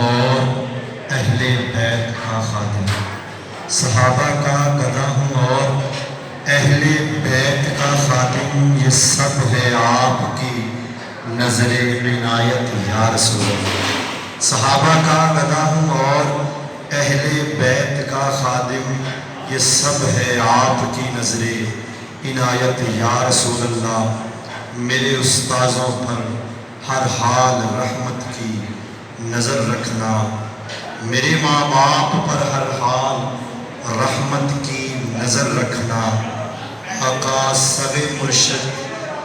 اور اہل بیت کا خادم، صحابہ کا گدھا ہوں اور اہل بیت کا خادم، یہ سب ہے آپ کی نظر عنایت یا رسول اللہ۔ صحابہ کا گدھا ہوں اور اہل بیت کا خادم، یہ سب ہے آپ کی نظر عنایت یا رسول اللہ۔ میرے استاذوں پر ہر حال رحمت کی نظر رکھنا، میرے ماں باپ پر ہر حال رحمت کی نظر رکھنا، آقا سب مرشد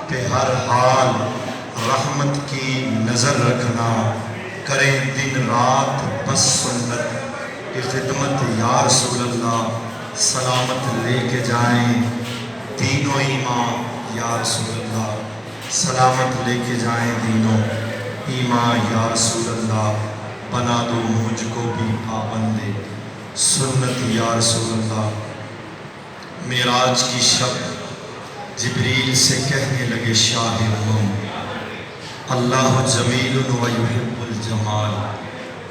پہ ہر حال رحمت کی نظر رکھنا، کریں دن رات بس سنت کی خدمت یا رسول اللہ، سلامت لے کے جائیں دینوں ایمان یا رسول اللہ، سلامت لے کے جائیں دینوں ایمان یا رسول اللہ، بنا دو مجھ کو بھی پابند سنت یا رسول اللہ۔ معراج کی شب جبریل سے کہنے لگے شاہ امم، اللہ جمیل و یحب الجمال،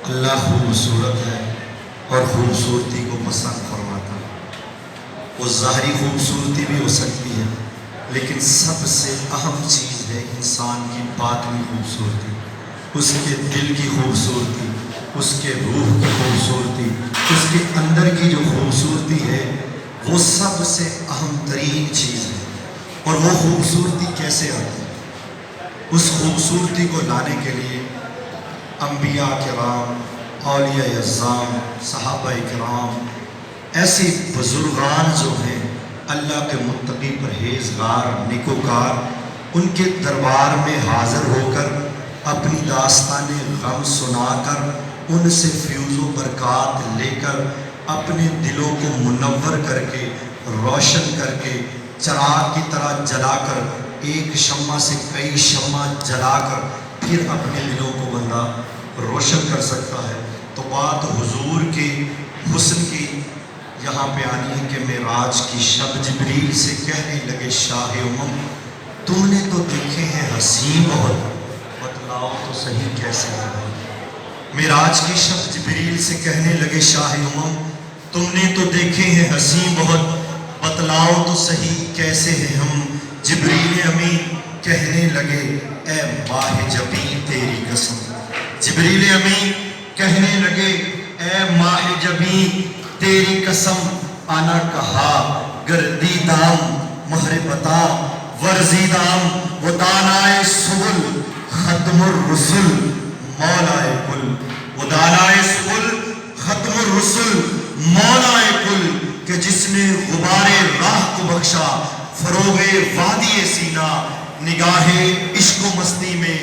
اللہ خوبصورت ہے اور خوبصورتی کو پسند فرماتا ہے۔ وہ ظاہری خوبصورتی بھی ہو سکتی ہے، لیکن سب سے اہم چیز ہے انسان کی باطنی خوبصورتی، اس کے دل کی خوبصورتی، اس کے روح کی خوبصورتی، اس کے اندر کی جو خوبصورتی ہے وہ سب سے اہم ترین چیز ہے۔ اور وہ خوبصورتی کیسے آتی ہے؟ اس خوبصورتی کو لانے کے لیے انبیاء کرام، اولیاء اعظام، صحابہ کرام، ایسے بزرگان جو ہیں اللہ کے متقی پرہیزگار نیکوکار، ان کے دربار میں حاضر ہو کر اپنی داستان غم سنا کر ان سے فیوز و برکات لے کر اپنے دلوں کو منور کر کے روشن کر کے چراغ کی طرح جلا کر ایک شمع سے کئی شمع جلا کر پھر اپنے دلوں کو بندہ روشن کر سکتا ہے۔ تو بات حضور کے حسن کی یہاں پہ آنی ہے کہ معراج کی شب جبریل سے کہنے لگے شاہ امم، تم نے تو دیکھے ہیں حسین بہت، بتلاؤ تو صحیح کیسے ہے۔ معراج کی شب جبریل سے کہنے لگے شاہ امم، تم نے تو دیکھے ہیں حسین بہت، بتلاؤ تو صحیح کیسے ہیں ہم۔ جبریل امین کہنے لگے اے ماہ جبیں تیری قسم، جبریل امین کہنے لگے اے ماہ جبیں تیری قسم، آنا کہا گردی دام مہر بتا ورزی دام، وہ دانائے سبل ختم الرسل مولائے کل، وہ دانائے سبل ختم الرسل مولائے کل، کہ جس نے غبار راہ کو بخشا فروغ وادی سینہ، نگاہ عشق و مستی میں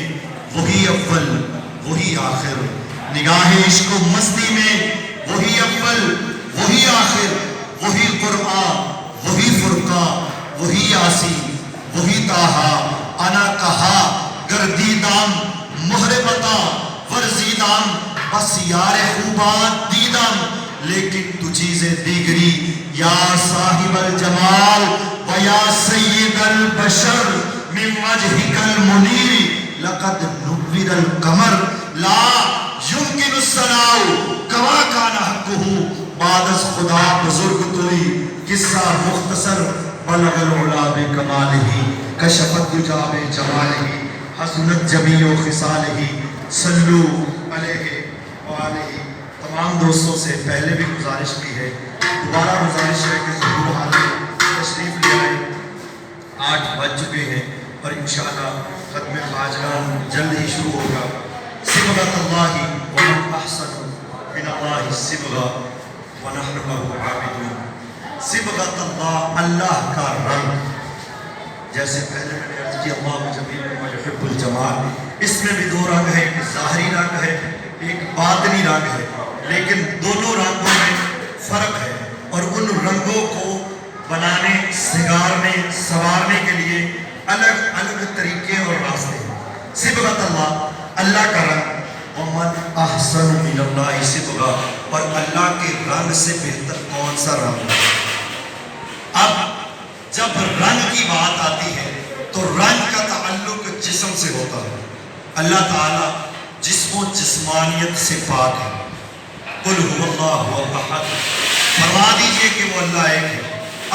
وہی اول وہی آخر، نگاہ عشق و مستی میں وہی اول وہی آخر، وہی قرآن وہی فرقان وہی یاسین وہی طٰہٰ، انا کہا گردی دام مہر بتا ورزی دام، بس یار خوبان دیدم لیکن تو چیزیں دیگری، یا صاحب الجمال و یا سید البشر من وجهك المنیر، لقد نور القمر لا يمکن الثناء کما کان حقہ، بعد از خدا بزرگ توئی، قصہ مختصر بلغ العلا بکمالہ، کشفت دجا بجمالہ، حسنت جمیع خصالہ، صلو علیہ وآلہ۔ تمام دوستوں سے پہلے بھی گزارش کی ہے، دوبارہ گزارش ہے کہ ضرور حاضر تشریف لے آئیں۔ 8 بج چکے ہیں اور انشاءاللہ ختم خواجگان جلد ہی شروع ہوگا۔ صبغۃ اللہ ومن احسن من اللہ صبغہ ونحن لہ عابدون۔ صبغۃ اللہ، اللہ کا رنگ، جیسے پہلے میں نے عرض کیا اللہ جمیل و یحب الجمال، اس میں بھی 2 رنگ ہیں، ایک ظاہری رنگ ہے ایک باطنی رنگ ہے، لیکن دونوں رنگوں میں فرق ہے، اور ان رنگوں کو بنانے سنگارنے سنوارنے کے لیے الگ الگ طریقے اور راستے ہیں۔ صبغۃ اللہ، اللہ کا رنگ، ومن احسن من اللہ صبغہ، اور اللہ کے رنگ سے بہتر کون سا رنگ ہے۔ اب جب رنگ کی بات آتی ہے تو رنگ کا تعلق جسم سے ہوتا ہے۔ اللہ تعالیٰ جسم و جسمانیت سے پاک ہے۔ قل هو اللہ احد، فرما دیجئے کہ وہ اللہ ایک ہے،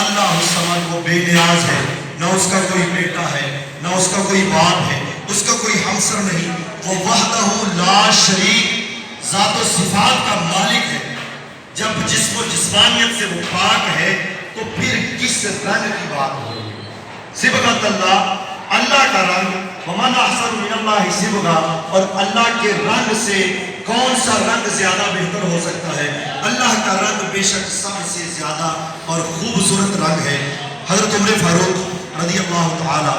اللہ الصمد، وہ بے نیاز ہے، نہ اس کا کوئی بیٹا ہے نہ اس کا کوئی باپ ہے، اس کا کوئی ہمسر نہیں، وہ وحدہ لا شریک ذات و صفات کا مالک ہے۔ جب جسم و جسمانیت سے وہ پاک ہے تو پھر کس رنگ کی بات ہو رہی ہے؟ صبغۃ اللہ، اللہ کا رنگ، ومن احسن من اللہ صبغہ، اور اللہ کے رنگ سے کون سا رنگ زیادہ بہتر ہو سکتا ہے؟ اللہ کا رنگ بے شک سب سے زیادہ اور خوبصورت رنگ ہے۔ حضرت عمر فاروق رضی اللہ تعالی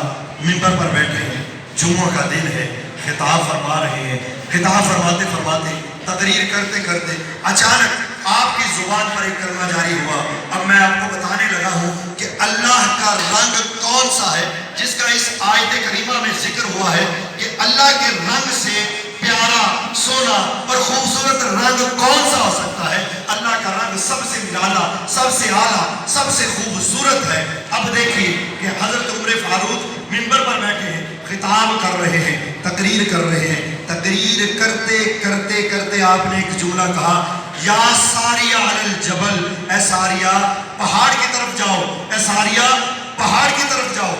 منبر پر بیٹھے ہیں، جمعہ کا دن ہے، خطاب فرما رہے ہیں، خطاب فرماتے فرماتے تقریر کرتے کرتے اچانک آپ کی زبان پر ایک کلمہ جاری ہوا۔ اب میں آپ کو بتانے لگا ہوں کہ اللہ کا رنگ کون سا ہے جس کا اس آیت کریمہ میں ذکر ہوا ہے کہ اللہ کے رنگ سے پیارا، سونا اور خوبصورت رنگ کون سا ہو سکتا ہے؟ اللہ کا رنگ سب سے نرالا، سب سے اعلیٰ، سب سے خوبصورت ہے۔ اب دیکھیے کہ حضرت عمر فاروق منبر پر بیٹھے ہیں، خطاب کر رہے ہیں، تقریر کر رہے ہیں، تقریر کرتے کرتے کرتے آپ نے ایک جملہ کہا، یا ساریہ علی الجبل، اے ساریہ پہاڑ کی طرف جاؤ، اے ساریہ پہاڑ کی طرف جاؤ۔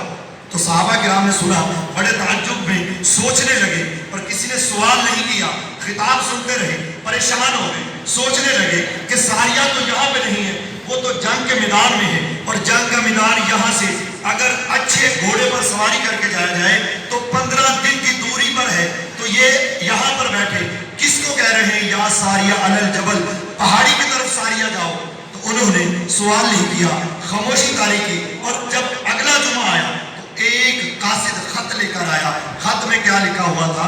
تو صحابہ کرام نے سنا، بڑے تعجب میں سوچنے لگے، پر کسی نے سوال نہیں کیا، خطاب سنتے رہے، پریشان ہو گئے، سوچنے لگے کہ ساریہ تو یہاں پہ نہیں ہے، وہ تو جنگ کے میدان میں ہے، اور جنگ کا میدان یہاں سے اگر اچھے گھوڑے پر سواری کر کے جایا جائے تو 15 دن کی دوری پر ہے، تو یہ یہاں پر بیٹھے کس کو کہہ رہے ہیں یا ساریہ علی الجبل، پہاڑی کی طرف ساریہ جاؤ؟ تو انہوں نے سوال نہیں کیا، خاموشی طاری کی، اور جب اگلا جمعہ آیا تو ایک قاصد خط لے کر آیا۔ خط میں کیا لکھا ہوا تھا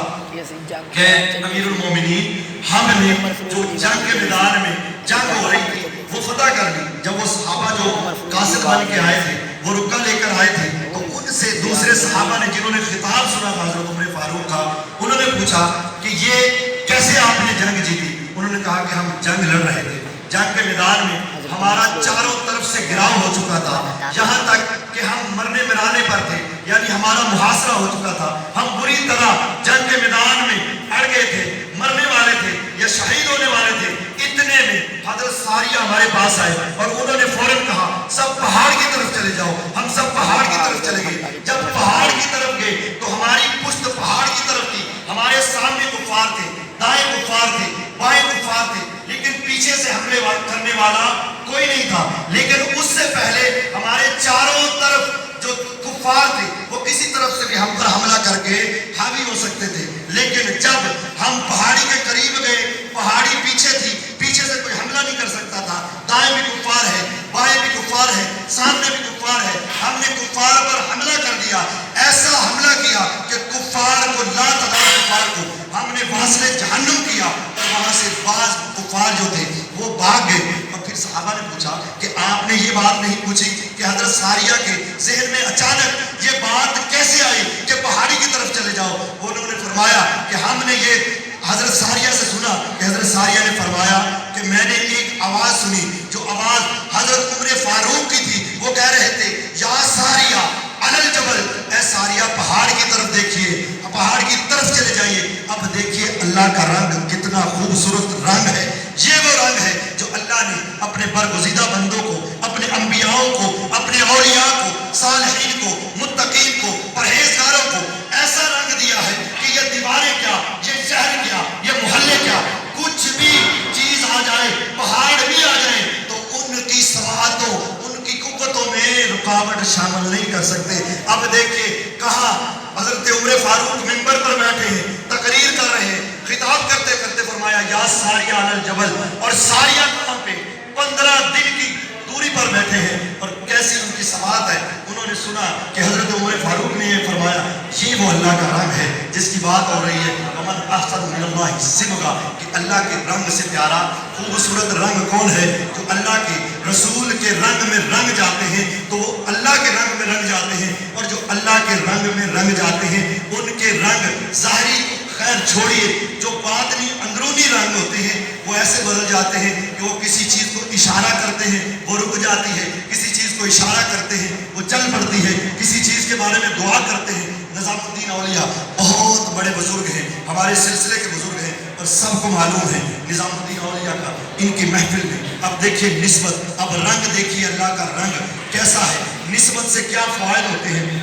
کہ امیر المومنین، ہم نے جو جنگ کے میدان میں جنگ ہو رہی تھی وہ فتح کر لی۔ جب وہ صحابہ جو قاصد بن کے آئے تھے، وہ رکا لے کر آئے تھے، تو ان سے دوسرے صحابہ نے جنہوں نے خطاب سنا تھا حضرت عمر فاروق کا، انہوں نے پوچھا کہ یہ کیسے آپ نے جنگ جیتی؟ انہوں نے کہا کہ ہم جنگ لڑ رہے تھے، جنگ کے میدان میں ہمارا چاروں طرف سے گھراؤ ہو چکا تھا، یہاں تک کہ ہم مرنے مرانے پر تھے، یعنی ہمارا محاصرہ ہو چکا تھا، ہم بری طرح جنگ کے میدان میں اڑ گئے تھے، مرنے والے تھے یا شہید ہونے والے تھے۔ اتنے میں حضرت ساریہ ہمارے پاس آئے اور انہوں نے فوراً کہا سب پہاڑ کی طرف چلے جاؤ۔ ہم سب پہاڑ کی طرف چلے گئے۔ جب پہاڑ کی طرف گئے تو ہماری پشت پہاڑ کی طرف تھی، ہمارے سامنے کفار تھے، دائیں کفار تھے، بائیں کفار تھے، لیکن پیچھے سے حملے کرنے والا کوئی نہیں تھا۔ لیکن اس سے پہلے ہمارے چاروں طرف جو کفار تھے وہ کسی طرف سے بھی ہم پر حملہ کر کے حاوی ہو سکتے تھے، لیکن جب ہم پہاڑی کے قریب گئے، پہاڑی پیچھے تھی، پیچھے سے کوئی حملہ نہیں کر سکتا تھا، دائیں بھی کفار ہے، بائیں بھی کفار ہے، سامنے بھی کفار ہے، ہم نے کفار پر حملہ کر دیا، ایسا حملہ کیا کہ کفار کو لا تعداد کفار کو ہم نے واصل جہنم کیا، اور وہاں سے بعض کفار جو تھے وہ بھاگ گئے۔ اور پھر صحابہ نے پوچھا کہ آپ نے یہ بات نہیں پوچھی کہ حضرت ساریہ کے ذہن میں اچانک یہ بات کیسے آئی کہ پہاڑی کی طرف چلے جاؤ؟ انہوں نے فرمایا کہ ہم نے یہ حضرت ساریہ سے سنا کہ حضرت ساریہ نے فرمایا کہ میں نے ایک آواز سنی، جو آواز حضرت عمر فاروق کی تھی، وہ کہہ رہے تھے یا ساریہ علی الجبل، اے ساریہ پہاڑ کی طرف دیکھیے، پہاڑ کی طرف چلے جائیے۔ اب دیکھیے اللہ کا رنگ کتنا خوبصورت رنگ ہے۔ یہ وہ رنگ ہے جو اللہ نے اپنے برگزیدہ بندوں کو، اپنے انبیاءوں کو، اپنے اولیاء کو، صالحین کو، متقین کو، پرہیزگاروں کو ایسا رنگ دیا ہے کہ یہ دیواریں کیا، یہ شہر کیا، یہ محلے کیا، کچھ بھی چیز آ جائے، پہاڑ بھی آ جائیں تو ان کی سماعتوں، ان کی قوتوں میں رکاوٹ شامل نہیں کر سکتے۔ اب دیکھیے کہاں حضرت عمر فاروق منبر پر بیٹھے ہیں، تقریر کر رہے ہیں، خطاب کرتے کرتے فرمایا یا ساریہ علی الجبل، اور ساریہ کہاں پہ 15 دن کی دوری پر بیٹھے ہیں، اور کیسی ان کی سماعت ہے۔ انہوں نے سنا کہ حضرت عمر فاروق نے یہ فرمایا یہ وہ اللہ کا رنگ ہے جس کی بات ہو رہی ہے، ومن احسن من اللہ صبغہ، کہ اللہ کے رنگ سے پیارا خوبصورت رنگ کون ہے؟ جو اللہ کے رسول کے رنگ میں رنگ جاتے ہیں تو وہ اللہ کے رنگ میں رنگ جاتے ہیں، اور جو اللہ کے رنگ میں رنگ جاتے ہیں ان کے رنگ ظاہری خیر چھوڑیے، جو باطنی اندرونی رنگ ہوتے ہیں وہ ایسے بدل جاتے ہیں کہ وہ کسی چیز کو اشارہ کرتے ہیں وہ رک جاتی ہے، کسی چیز کو اشارہ کرتے ہیں وہ چل پڑتی ہے، کسی چیز کے بارے میں دعا کرتے ہیں۔ نظام الدین اولیاء بہت بڑے بزرگ ہیں، ہمارے سلسلے کے بزرگ اور سب کو معلوم ہے نظام الدین اولیاء کا ان کی محفل میں اب دیکھیے نسبت، اب رنگ دیکھیے اللہ کا رنگ کیسا ہے، نسبت سے کیا فوائد ہوتے ہیں.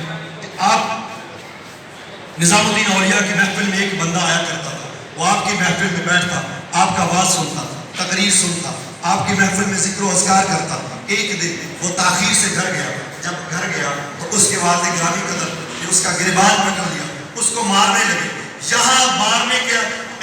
آپ نظام الدین اولیاء کی محفل میں ایک بندہ آیا کرتا تھا، وہ آپ کی محفل میں بیٹھتا، آپ کا آواز سنتا، تقریر سنتا، آپ کی محفل میں ذکر و اذکار کرتا. ایک دن وہ تاخیر سے گھر گیا، جب گھر گیا تو اس کے والد گرامی قدر نے اس کا گریبان پکڑ لیا، اس کو مارنے لگے. یہاں مارنے کے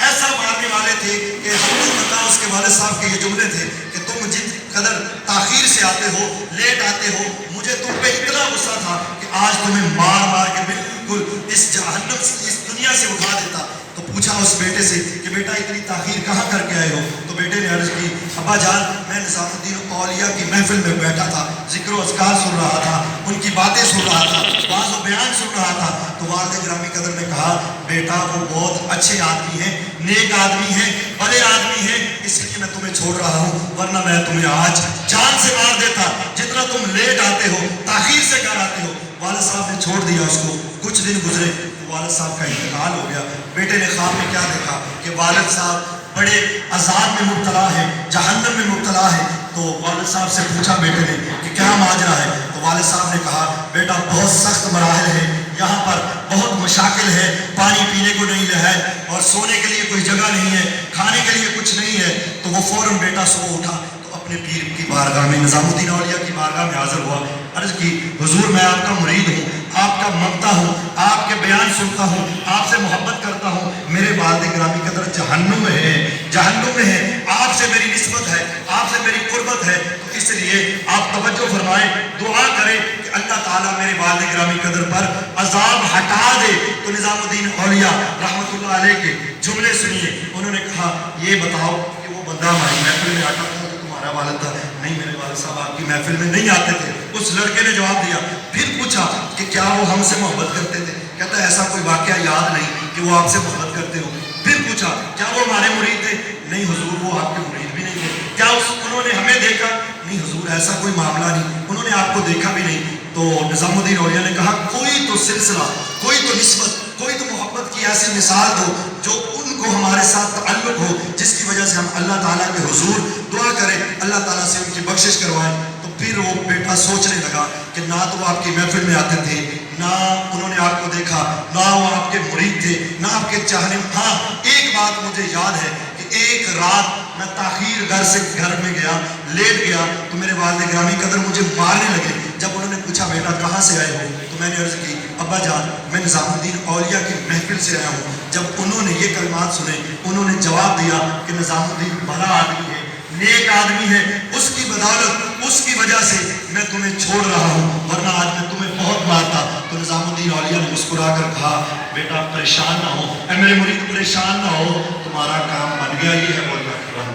ایسا مارنے والے تھے کہ ہم بتا اس کے والد صاحب کے یہ جملے تھے کہ تم جن قدر تاخیر سے آتے ہو، لیٹ آتے ہو، مجھے تم پہ اتنا غصہ تھا کہ آج تمہیں مار مار کے بالکل اس جہنم سے، اس دنیا سے اٹھا دیتا. تو پوچھا اس بیٹے سے کہ بیٹا اتنی تاخیر کہاں کر کے آئے ہو؟ تو بیٹے نے عرض کی ابا جان میں نظام الدین اولیاء کی محفل میں بیٹھا تھا، ذکر و اذکار سن رہا تھا، ان کی باتیں سن رہا تھا، واعظ و بیان سن رہا تھا. تو والد گرامی قدر نے کہا بیٹا وہ بہت اچھے آدمی ہیں، نیک آدمی ہیں، بڑے آدمی ہیں، اس لیے میں تمہیں چھوڑ رہا ہوں، ورنہ میں تمہیں آج جان سے مار دیتا. جتنا تم لیٹ آتے ہو، تاخیر سے گھر آتے ہو. والد صاحب نے چھوڑ دیا اس کو. کچھ دن گزرے، والد صاحب کا انتقال ہو گیا. بیٹے نے خواب میں کیا دیکھا کہ والد صاحب بڑے عذاب میں مبتلا ہے، جہنم میں مبتلا ہے. تو والد صاحب سے پوچھا بیٹے نے کہ کیا ماجرا ہے؟ تو والد صاحب نے کہا بیٹا بہت سخت مراحل ہے، یہاں پر بہت مشاکل ہے، پانی پینے کو نہیں ہے اور سونے کے لیے کوئی جگہ نہیں ہے، کھانے کے لیے کچھ نہیں ہے. تو وہ فوراً بیٹا سو اٹھا، اپنے پیر کی بارگاہ میں، نظام الدین اولیاء کی بارگاہ میں حاضر ہوا. عرض کی حضور میں آپ کا مرید ہوں، آپ کا مانگتا ہوں، آپ کے بیان سنتا ہوں، آپ سے محبت کرتا ہوں. میرے والد گرامی قدر جہنم میں ہے، جہنم میں ہے، آپ سے میری نسبت ہے، آپ سے میری قربت ہے. تو اس لیے آپ توجہ فرمائیں، دعا کریں کہ اللہ تعالیٰ میرے والد گرامی قدر پر عذاب ہٹا دے. تو نظام الدین اولیاء رحمۃ اللہ علیہ کے جملے سنیے. انہوں نے کہا یہ بتاؤ کہ وہ بندہ ہماری محفل میں آتا تھا تو تمہارا والد تھا؟ نہیں میرے والد صاحب آپ کی محفل میں نہیں آتے تھے. اس لڑکے نے جواب دیا. پھر پوچھا کہ کیا وہ ہم سے محبت کرتے تھے؟ کہتا ہے ایسا کوئی واقعہ یاد نہیں کہ وہ آپ سے محبت کرتے ہو. پھر پوچھا کیا وہ ہمارے مرید تھے؟ نہیں حضور وہ آپ کے مرید بھی نہیں تھے. کیا انہوں نے ہمیں دیکھا؟ نہیں حضور ایسا کوئی معاملہ نہیں، انہوں نے آپ کو دیکھا بھی نہیں. تو نظام الدین اولیاء نے کہا کوئی تو سلسلہ، کوئی تو نسبت، کوئی تو محبت کی ایسی مثال دو جو ان کو ہمارے ساتھ تعلق ہو، جس کی وجہ سے ہم اللہ تعالیٰ کے حضور دعا کریں، اللہ تعالیٰ سے ان کی بخشش کروائیں. تو پھر وہ بیٹا سوچنے لگا کہ نہ تو وہ آپ کی محفل میں آتے تھے، نہ انہوں نے آپ کو دیکھا، نہ وہ آپ کے مرید تھے، نہ آپ کے چاہنے. ہاں ایک بات مجھے یاد ہے کہ ایک رات میں تاخیر گھر میں گیا، لیٹ گیا تو میرے والد گرامی قدر مجھے مارنے لگے. جب انہوں نے پوچھا بیٹا کہاں سے آئے ہو؟ تو میں نے عرض کی ابا جان میں نظام الدین اولیاء کی محفل سے آیا ہوں. جب انہوں نے یہ کلمات سنے، انہوں نے جواب دیا کہ نظام الدین بڑا آدمی ہے، نیک آدمی ہے، اس کی بدولت، اس کی وجہ سے میں تمہیں چھوڑ رہا ہوں، ورنہ آج میں تمہیں بہت مارتا. تو نظام الدین اولیاء نے مسکرا کر کہا بیٹا پریشان نہ ہو، اے میرے مرید پریشان نہ ہو، تمہارا کام بن گیا. یہ ہے مولا کرم.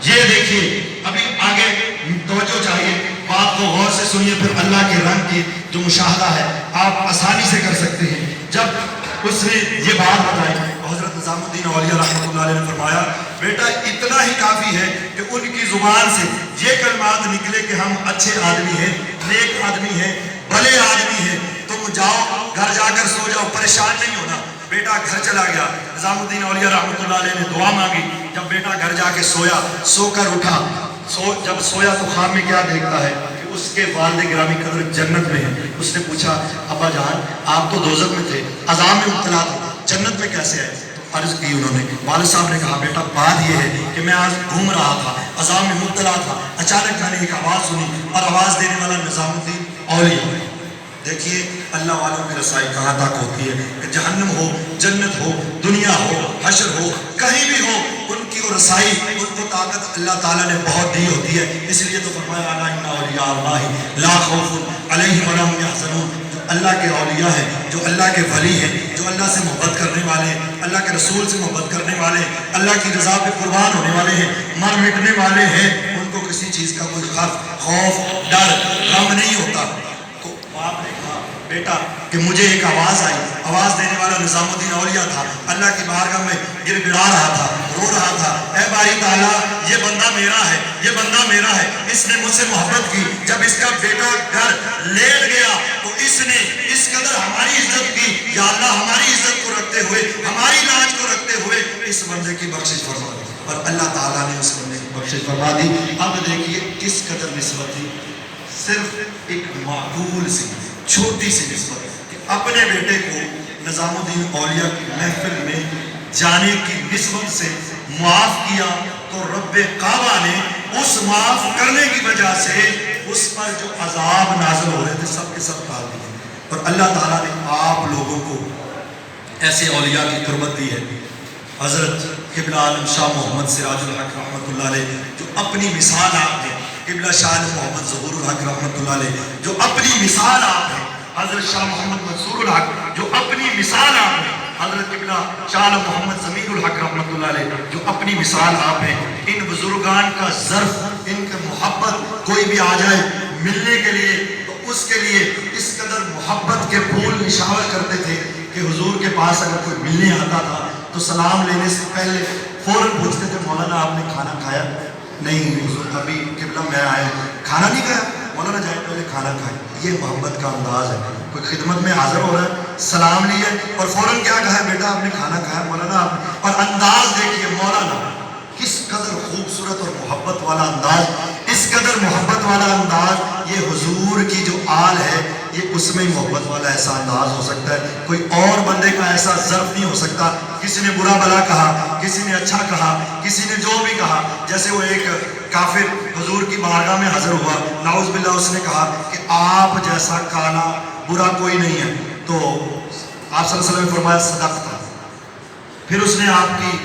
یہ دیکھیے ابھی آگے توجہ چاہیے، بات کو غور سے سنیے، پھر اللہ کے رنگ کی جو مشاہدہ ہے آپ آسانی سے کر سکتے ہیں. جب اس نے یہ بات بتائی تو حضرت نظام الدین اولیاء رحمۃ اللہ علیہ نے فرمایا بیٹا اتنا ہی کافی ہے کہ ان کی زبان سے یہ کلمات نکلے کہ ہم اچھے آدمی ہیں، نیک آدمی ہیں، بھلے آدمی ہیں، تم جاؤ گھر جا کر سو جاؤ، پریشان نہیں ہونا. بیٹا گھر چلا گیا. نظام الدین اولیاء رحمۃ اللہ علیہ نے دعا مانگی. جب بیٹا گھر جا کے سویا، سو کر اٹھا، جب سویا تو خواب میں کیا دیکھتا ہے کہ اس کے والد گرامی قدر جنت میں ہے. اس نے پوچھا ابا جان آپ تو دوزخ میں تھے، عذاب میں مبتلا تھے، جنت میں کیسے آئے؟ تو عرض کی انہوں نے. والد صاحب نے کہا بیٹا بات یہ ہے کہ میں آج گھوم رہا تھا، عذاب میں مبتلا تھا، اچانک میں نے ایک آواز سنی اور آواز دینے والا نظام الدین اولیاء. دیکھیے اللہ والوں کی رسائی کہاں تک ہوتی ہے کہ جہنم ہو، جنت ہو، دنیا ہو، حشر ہو، کہیں بھی ہو، ان کی وہ رسائی، ان کو طاقت اللہ تعالیٰ نے بہت دی ہوتی ہے. اس لیے تو فرمایا الا ان اولیاء اللہ لا خوف علیہم ولا هم یحزنون. جو اللہ کے اولیاء ہیں، جو اللہ کے ولی ہیں، جو اللہ سے محبت کرنے والے ہیں، اللہ کے رسول سے محبت کرنے والے ہیں، اللہ کی رضا پہ قربان ہونے والے ہیں، مر مٹنے والے ہیں، ان کو کسی چیز کا کوئی خوف، ڈر، غم نہیں ہوتا. باپ نے کہا بیٹا کہ مجھے ایک آواز آئی، آواز دینے والا نظام الدین اولیاء تھا، اللہ کی بارگاہ میں گر گڑا رہا تھا، رو رہا تھا، اے باری تعالیٰ یہ بندہ میرا ہے، یہ بندہ میرا ہے، اس نے مجھ سے محبت کی، جب اس کا بیٹا گھر لیٹ گیا تو اس نے اس قدر ہماری عزت کی، یا اللہ ہماری عزت کو رکھتے ہوئے، ہماری لاج کو رکھتے ہوئے اس بندے کی بخشش فرما دی، اور اللہ تعالیٰ نے اس بندے کی بخشش فرما دی۔ اب دیکھیے کس قدر نسبت تھی، صرف ایک معقول سی چھوٹی سی نسبت کہ اپنے بیٹے کو نظام الدین اولیاء کی محفل میں جانے کی نسبت سے معاف کیا، تو رب کعبہ نے اس معاف کرنے کی وجہ سے اس پر جو عذاب نازل ہو رہے تھے سب کے سب ٹال دیے، اور اللہ تعالیٰ نے آپ لوگوں کو ایسے اولیاء کی قربت دی ہے۔ حضرت قبلہ عالم شاہ محمد سراج الحق رحمۃ اللہ علیہ جو اپنی مثال آپ ہیں، قبلہ شاہ محمد ظہور الحق رحمۃ اللہ علیہ جو اپنی مثال آپ ہیں، حضرت شاہ محمد منصور الحق جو اپنی مثال آپ ہیں، حضرت قبلہ شاہ محمد ضمیر الحق رحمۃ اللہ علیہ جو اپنی مثال آپ ہیں، ان بزرگان کا ظرف، ان کا محبت، کوئی بھی آ جائے ملنے کے لیے تو اس کے لیے اس قدر محبت کے پھول نشاور کرتے تھے کہ حضور کے پاس اگر کوئی ملنے آتا تھا تو سلام لینے سے پہلے فوراً پوچھتے تھے مولانا آپ نے کھانا کھایا؟ نہیں حضور ابھی قبلہ میں آیا ہوں، کھانا نہیں کھایا؟ مولانا جائے پہلے کھانا کھائے۔ یہ محبت کا انداز ہے، کوئی خدمت میں حاضر ہو رہا ہے، سلام لیے اور فوراً کیا کہا ہے؟ بیٹا آپ نے کھانا کھایا؟ مولانا آپ نے، اور انداز دیکھیے مولانا کس قدر خوبصورت اور محبت والا انداز، اس قدر محبت والا انداز، یہ حضور کی جو آل ہے یہ اس میں محبت والا ایسا انداز ہو سکتا ہے، کوئی اور بندے کا ایسا ظرف نہیں ہو سکتا۔ کسی نے برا بھلا کہا، کسی نے اچھا کہا، کسی نے جو بھی کہا، جیسے وہ ایک کافر حضور کی بارگاہ میں حاضر ہوا، نعوذ باللہ اس نے کہا کہ آپ جیسا کالا برا کوئی نہیں ہے، تو آپ صلی اللہ علیہ وسلم نے فرمایا صدقتا، پھر اس نے آپ کی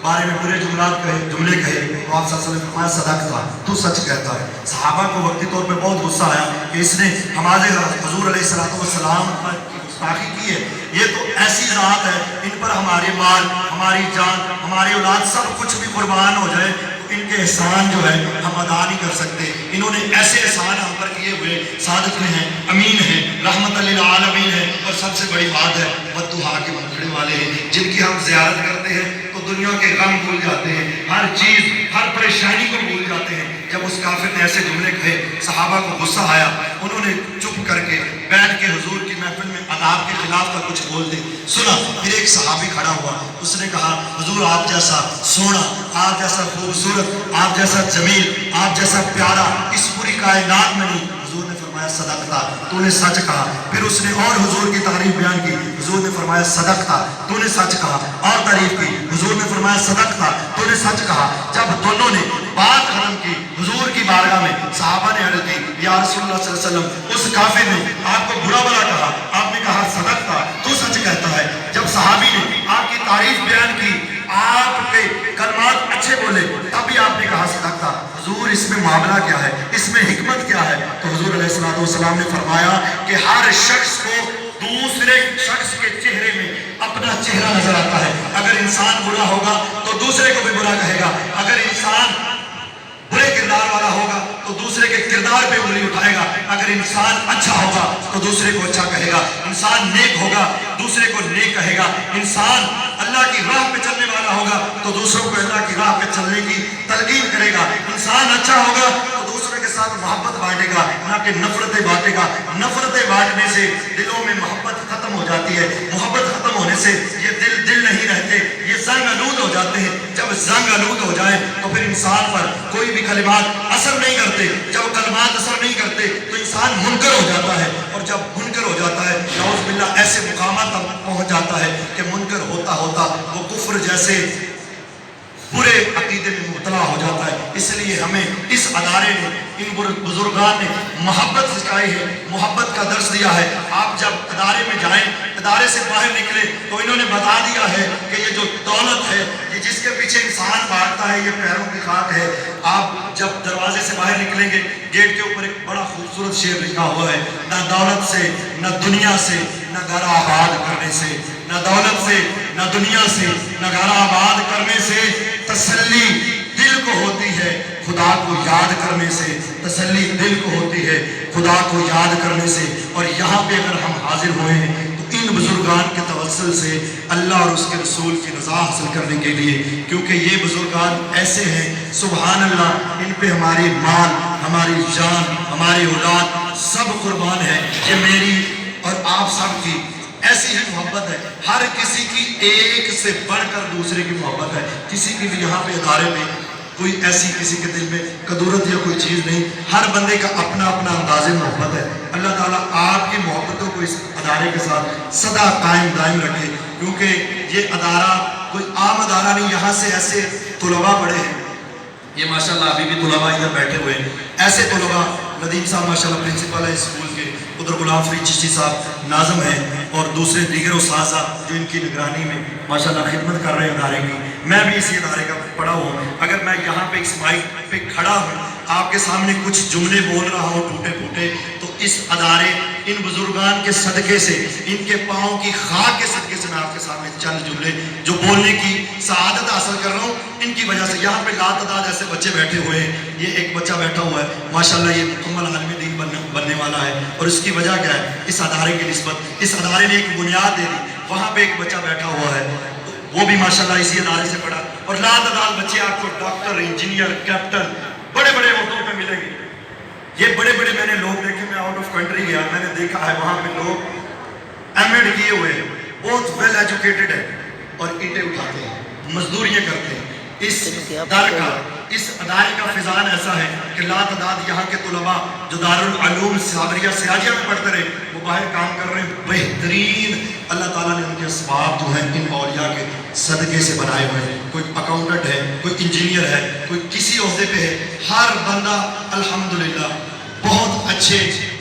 بارے میں برے جملے کہے تو آپ صلی اللہ علیہ وسلم نے فرمایا صدقتا، تو سچ کہتا ہے۔ صحابہ کو وقتی طور پہ بہت غصہ آیا کہ اس نے ہمارے حضور علیہ السلام پر گستاخی کی ہے، یہ تو ایسی ذات ہے ان پر ہمارے مال، ہماری جان، ہماری اولاد سب کچھ بھی قربان ہو جائے، ان کے احسان جو ہے ہم ادا نہیں کر سکتے، انہوں نے ایسے احسان ہم پر کیے ہوئے، صادق میں ہیں، امین ہیں، رحمت للعالمین ہیں، اور سب سے بڑی بات ہے والضحیٰ کے منکڑے والے ہیں، جن کی ہم زیارت کرتے ہیں تو دنیا کے غم بھول جاتے ہیں، ہر چیز، ہر پریشانی کو بھول جاتے ہیں۔ جب اس کافر نے ایسے جملے کہے صحابہ کو غصہ آیا، انہوں نے چپ کر کے بیٹھ کے حضور کی محفل میں عذاب کے خلاف کا کچھ بول دے سنا۔ پھر ایک صحابی کھڑا ہوا، اس نے کہا حضور آپ جیسا سونا، آپ جیسا خوبصورت، آپ جیسا جمیل، آپ جیسا پیارا اس پوری کائنات میں نہیں۔ حضور نے فرمایا صدقتا، تو نے سچ کہا۔ پھر اس نے اور حضور کی تعریف بیان کی، حضور نے فرمایا صدقتا، تو نے سچ کہا، اور تعریف کی، حضور نے فرمایا صدقتا، تو نے سچ کہا۔ جب دونوں نے بات ختم کی حضور کی بارگاہ میں، صحابہ نے عرض کی یا رسول اللہ صلی اللہ علیہ وسلم اس کافر نے آپ کو برا بھلا کہا، آپ نے کہا صدقتا، تو سچ کہتا ہے۔ جب صحابی نے آپ کی تعریف بیان کی، آپ کے کلمات اچھے بولے، تب بھی آپ نے کہا صدقتا۔ حضور اس میں معاملہ کیا ہے، اس میں حکمت کیا ہے؟ تو حضور علیہ السلام نے فرمایا کہ ہر شخص کو دوسرے شخص کے چہرے میں اپنا چہرہ نظر آتا ہے۔ اگر انسان برا ہوگا تو دوسرے کو بھی برا کہے گا، اگر انسان برے کردار والا ہوگا تو دوسرے کے کردار پہ انگلی اٹھائے گا، اگر انسان اچھا ہوگا تو دوسرے کو اچھا کہے گا، انسان نیک ہوگا دوسرے کو نیک کہے گا، انسان اللہ کی راہ پہ چلنے والا ہوگا تو دوسروں کو اللہ کی راہ پہ چلنے کی تلقین کرے گا، انسان اچھا ہوگا تو دوسرے کے ساتھ محبت بانٹے گا، نہ کہ نفرتیں بانٹے گا۔ نفرتیں بانٹنے سے دلوں میں محبت ختم ہو جاتی ہے، محبت ختم ہونے سے یہ دل نہیں رہتے، یہ زنگ آلود ہو جاتے ہیں۔ جب زنگ آلود ہو جائے تو پھر انسان پر کوئی بھی کلمات اثر نہیں کرتے، جب کلمات اثر نہیں کرتے تو انسان منکر ہو جاتا ہے، اور جب منکر ہو جاتا ہے نعوذ باللہ ایسے مقامات تک پہنچ جاتا ہے کہ منکر ہوتا ہوتا وہ کفر جیسے برے عقیدے میں مبتلا ہو جاتا ہے۔ اس لیے ہمیں اس ادارے نے، ان بزرگان نے محبت سکھائی ہے، محبت کا درس دیا ہے۔ آپ جب ادارے میں جائیں، ادارے سے باہر نکلے تو انہوں نے بتا دیا ہے کہ یہ جو دولت ہے، یہ جس کے پیچھے انسان بھاگتا ہے، یہ پیروں کی خاک ہے۔ آپ جب دروازے سے باہر نکلیں گے، گیٹ کے اوپر ایک بڑا خوبصورت شعر لکھا ہوا ہے، نہ دولت سے، نہ دنیا سے، نہ گھر آباد کرنے سے، نہ دولت سے، نہ دنیا سے، نہ گھر آباد کرنے سے تسلی دل کو ہوتی ہے، خدا خدا کو یاد کرنے سے تسلی دل کو ہوتی ہے، خدا کو یاد کرنے سے۔ اور یہاں پہ اگر ہم حاضر ہوئے ہیں تو ان بزرگان کے توسل سے اللہ اور اس کے رسول کی رضا حاصل کرنے کے لیے، کیونکہ یہ بزرگان ایسے ہیں سبحان اللہ، ان پہ ہماری مال، ہماری جان، ہماری اولاد سب قربان ہے۔ یہ میری اور آپ سب کی ایسی ہی محبت ہے، ہر کسی کی ایک سے بڑھ کر دوسرے کی محبت ہے۔ کسی کی بھی یہاں پہ ادارے میں کوئی ایسی کسی کے دل میں کدورت یا کوئی چیز نہیں، ہر بندے کا اپنا اپنا انداز محبت ہے۔ اللہ تعالیٰ آپ کی محبتوں کو اس ادارے کے ساتھ سدا قائم دائم رکھے، کیونکہ یہ ادارہ کوئی عام ادارہ نہیں، یہاں سے ایسے طلباء پڑھے ہیں، یہ ماشاءاللہ ابھی بھی طلباء ادھر بیٹھے ہوئے ہیں، ایسے طلباء، ندیم صاحب ماشاءاللہ پرنسپل ہے اسکول کے، ادھر غلام فرید چشتی صاحب ناظم ہیں، اور دوسرے دیگر اساتذہ جو ان کی نگرانی میں ماشاءاللہ خدمت کر رہے ہیں ادارے کی۔ میں بھی اسی ادارے کا پڑھا ہوں، اگر میں یہاں پہ اس مائک پہ کھڑا ہوں آپ کے سامنے کچھ جملے بول رہا ہوں ٹوٹے پھوٹے، تو اس ادارے ان بزرگان کے صدقے سے، ان کے پاؤں کی خاک کے صدقے سے میں آپ کے سامنے چند جملے جو بولنے کی سعادت حاصل کر رہا ہوں، ان کی وجہ سے۔ یہاں پہ لا تعداد ایسے بچے بیٹھے ہوئے ہیں، یہ ایک بچہ بیٹھا ہوا ہے ماشاءاللہ، یہ مکمل عالم دین بننے والا ہے، اور اس کی وجہ کیا ہے؟ اس ادارے کی نسبت، اس ادارے نے ایک بنیاد دے دی۔ وہاں پہ ایک بچہ بیٹھا ہوا ہے، وہ بھی ماشاءاللہ اسی ادارے سے پڑھا، اور لا تعداد بچے آپ کو ڈاکٹر، انجینئر، کیپٹن، بڑے بڑے عہدوں پہ ملیں گے۔ یہ بڑے بڑے میں نے لوگ دیکھے، میں آؤٹ آف کنٹری گیا، میں نے دیکھا ہے وہاں پہ لوگ ایم ایڈ کیے ہوئے ہیں، بہت ویل ایجوکیٹڈ ہے، اور اینٹیں اٹھاتے ہیں، مزدوریاں کرتے ہیں۔ اس ادارے کا فیضان ایسا ہے کہ لا تعداد یہاں کے طلباء جو دارالعلوم صابریہ سیاجیہ میں پڑھتے رہے، وہ باہر کام کر رہے ہیں، بہترین اللہ تعالیٰ نے ان کے اسباب جو ہیں ان اولیاء کے صدقے سے بنائے ہوئے ہیں۔ کوئی اکاؤنٹنٹ ہے، کوئی انجینئر ہے، کوئی کسی عہدے پہ ہے، ہر بندہ الحمدللہ بہت اچھے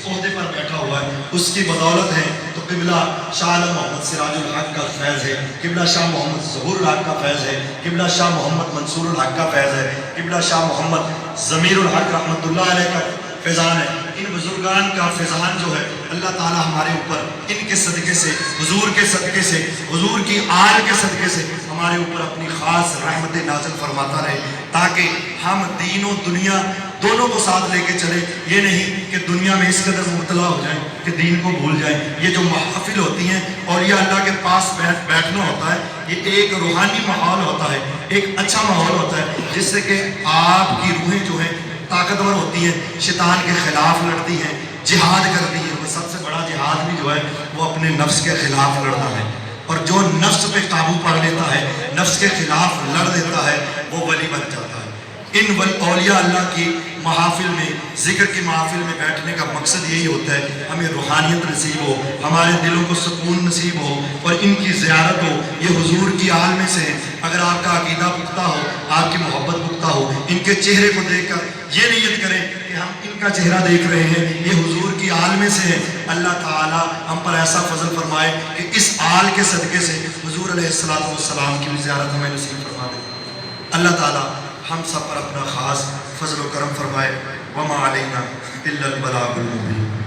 عہدے پر بیٹھا ہوا ہے، اس کی بدولت ہے۔ تو قبلہ شاہ عالم محمد سراج الحق کا فیض ہے، قبلہ شاہ محمد ظہور الحق کا فیض ہے، قبلہ شاہ محمد منصور الحق کا فیض ہے، قبلہ شاہ محمد ضمیر الحق رحمۃ اللہ علیہ کا فیضان ہے۔ ان بزرگان کا فیضان جو ہے اللہ تعالیٰ ہمارے اوپر ان کے صدقے سے، حضور کے صدقے سے، حضور کی آل کے صدقے سے ہمارے اوپر اپنی خاص رحمت نازل فرماتا رہے، تاکہ ہم دین و دنیا دونوں کو ساتھ لے کے چلے۔ یہ نہیں کہ دنیا میں اس قدر مبتلا ہو جائیں کہ دین کو بھول جائیں۔ یہ جو محافل ہوتی ہیں اور یہ اللہ کے پاس بیٹھنا ہوتا ہے، یہ ایک روحانی ماحول ہوتا ہے، ایک اچھا ماحول ہوتا ہے، جس سے کہ آپ کی روحیں جو ہیں طاقتور ہوتی ہیں، شیطان کے خلاف لڑتی ہیں، جہاد کرتی ہیں۔ وہ سب سے بڑا جہاد بھی جو ہے وہ اپنے نفس کے خلاف لڑنا ہے، اور جو نفس پہ قابو پا لیتا ہے، نفس کے خلاف لڑ دیتا ہے، وہ ولی بن جاتا ہے۔ ان اولیاء اللہ کی محافل میں، ذکر کی محافل میں بیٹھنے کا مقصد یہی ہوتا ہے ہمیں روحانیت نصیب ہو، ہمارے دلوں کو سکون نصیب ہو، اور ان کی زیارت ہو۔ یہ حضور کی آل میں سے ہے، اگر آپ کا عقیدہ پختہ ہو، آپ کی محبت پختہ ہو، ان کے چہرے کو دیکھ کر یہ نیت کریں کہ ہم ان کا چہرہ دیکھ رہے ہیں، یہ حضور کی آل میں سے ہے، اللہ تعالیٰ ہم پر ایسا فضل فرمائے کہ اس آل کے صدقے سے حضور علیہ السلام کی زیارت ہمیں نصیب فرما دے۔ اللہ تعالیٰ ہم سب پر اپنا خاص فضل و کرم فرمائے۔ وما علینا الا البلاغ المبین۔